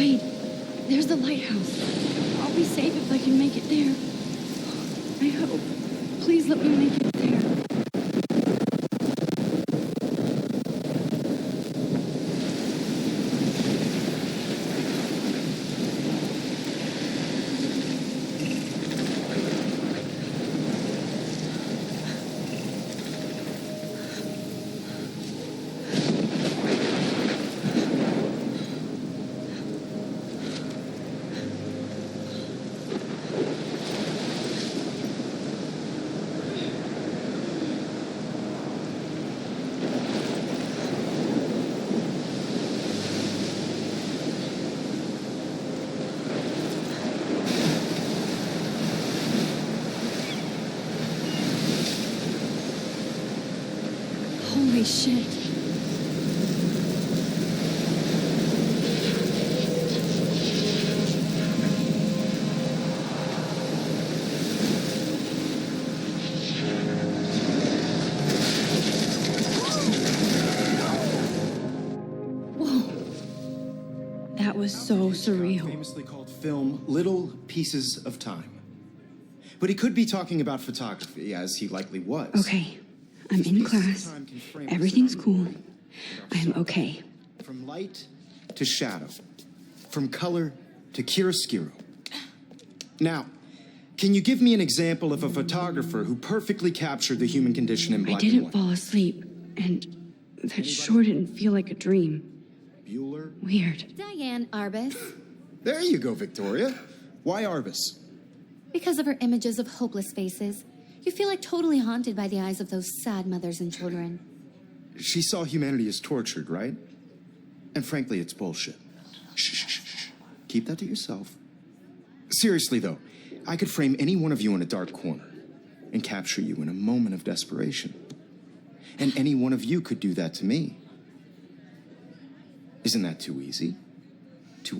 Wait, there's the lighthouse. I'll be safe if I can make it there. I hope. Please let me make it there. Holy shit. Whoa. That was so surreal. Famously called film Little Pieces of Time. But he could be talking about photography, as he likely was. Okay. I'm in class. Everything's cool. I'm okay. From light to shadow. From color to chiaroscuro. Now, can you give me an example of a photographer who perfectly captured the human condition in black and white? I didn't fall asleep, and that sure didn't feel like a dream. Bueller? Weird. Diane Arbus. There you go, Victoria. Why Arbus? Because of her images of hopeless faces. You feel like totally haunted by the eyes of those sad mothers and children. She saw humanity as tortured, right? And frankly, it's bullshit. Shh, shh, shh, shh. Keep that to yourself. Seriously, though, I could frame any one of you in a dark corner and capture you in a moment of desperation. And any one of you could do that to me. Isn't that too easy?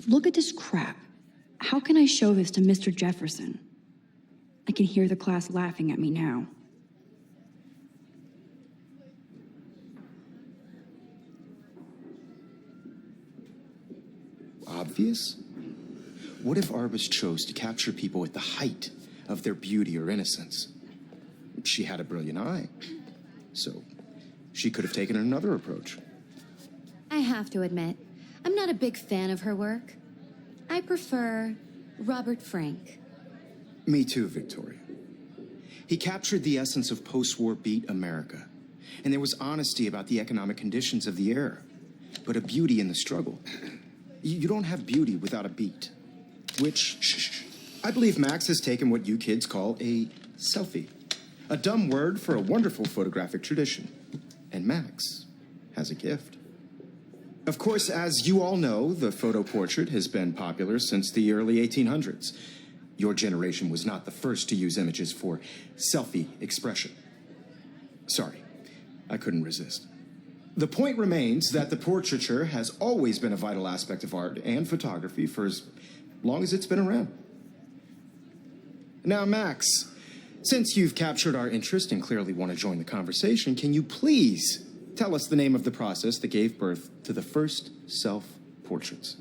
Look at this crap. How can I show this to Mr. Jefferson? I can hear the class laughing at me now. Obvious? What if Arbus chose to capture people at the height of their beauty or innocence? She had a brilliant eye, so she could have taken another approach. I have to admit, I'm not a big fan of her work. I prefer Robert Frank. Me too, Victoria. He captured the essence of post-war beat America, and there was honesty about the economic conditions of the era, but a beauty in the struggle. You don't have beauty without a beat, which I believe Max has taken what you kids call a selfie, a dumb word for a wonderful photographic tradition, and Max has a gift. Of course, as you all know, the photo portrait has been popular since the early 1800s. Your generation was not the first to use images for selfie expression. Sorry, I couldn't resist. The point remains that the portraiture has always been a vital aspect of art and photography for as long as it's been around. Now, Max, since you've captured our interest and clearly want to join the conversation, can you please tell us the name of the process that gave birth to the first self-portraits?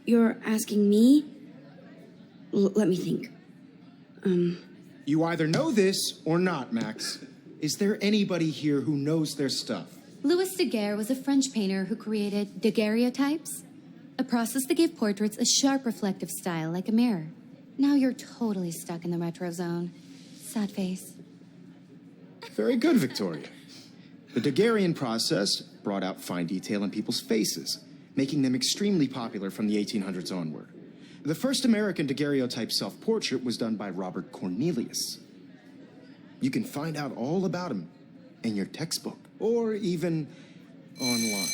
You're asking me? Let me think. You either know this or not, Max. Is there anybody here who knows their stuff? Louis Daguerre was a French painter who created daguerreotypes, a process that gave portraits a sharp reflective style like a mirror. Now you're totally stuck in the retro zone. Sad face. Very good, Victoria. The Daguerrean process brought out fine detail in people's faces, making them extremely popular from the 1800s onward. The first American daguerreotype self-portrait was done by Robert Cornelius. You can find out all about him in your textbook, or even online.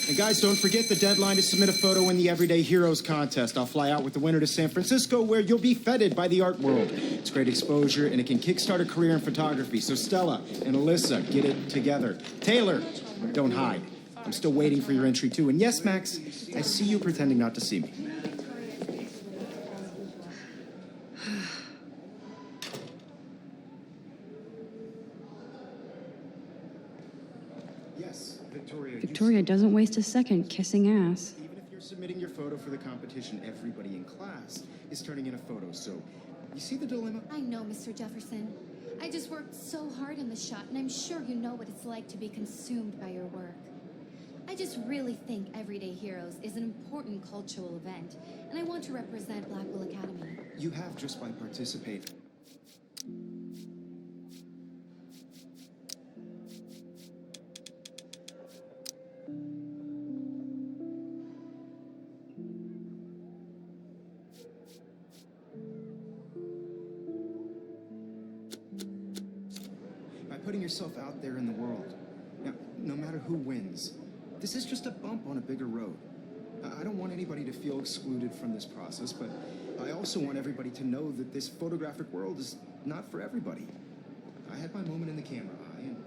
And guys, don't forget the deadline to submit a photo in the Everyday Heroes contest. I'll fly out with the winner to San Francisco, where you'll be feted by the art world. It's great exposure, and it can kickstart a career in photography. So Stella and Alyssa, get it together. Taylor, don't hide. I'm still waiting for your entry, too. And yes, Max, I see you pretending not to see me. Victoria doesn't waste a second kissing ass. Even if you're submitting your photo for the competition, everybody in class is turning in a photo. So, you see the dilemma? I know, Mr. Jefferson. I just worked so hard on the shot, and I'm sure you know what it's like to be consumed by your work. I just really think Everyday Heroes is an important cultural event, and I want to represent Blackwell Academy. You have just by participating. By putting yourself out there in the world. Now, no matter who wins, this is just a bump on a bigger road. I don't want anybody to feel excluded from this process, but I also want everybody to know that this photographic world is not for everybody. I had my moment in the camera eye, and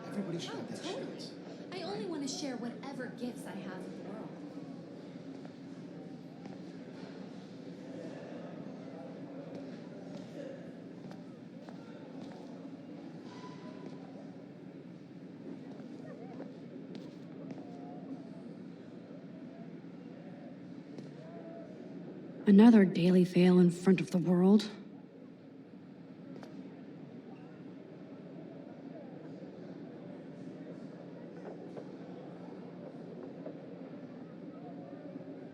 everybody should have that chance. I only want to share whatever gifts I have with the world. Another daily fail in front of the world.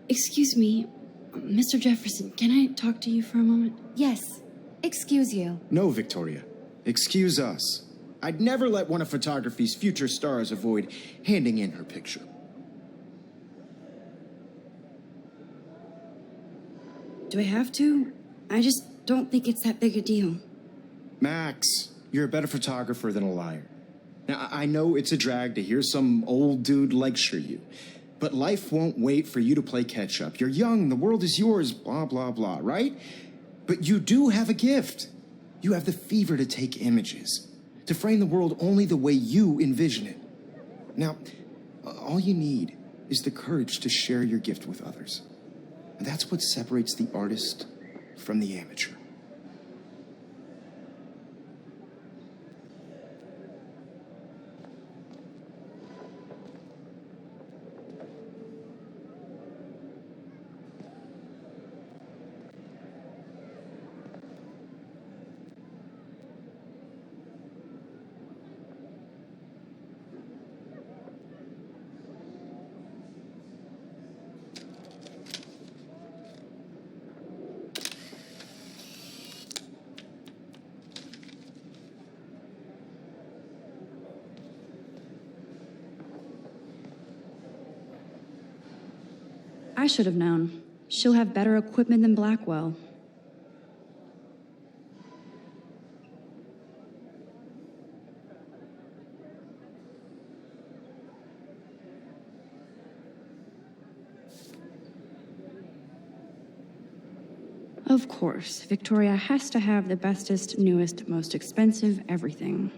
Excuse me, Mr. Jefferson, can I talk to you for a moment? Yes. Excuse you. No, Victoria. Excuse us. I'd never let one of photography's future stars avoid handing in her picture. Do I have to? I just don't think it's that big a deal. Max, you're a better photographer than a liar. Now, I know it's a drag to hear some old dude lecture you, but life won't wait for you to play catch-up. You're young, the world is yours, blah, blah, blah, right? But you do have a gift. You have the fever to take images, to frame the world only the way you envision it. Now, all you need is the courage to share your gift with others. And that's what separates the artist from the amateur. I should have known. She'll have better equipment than Blackwell. Of course, Victoria has to have the bestest, newest, most expensive everything.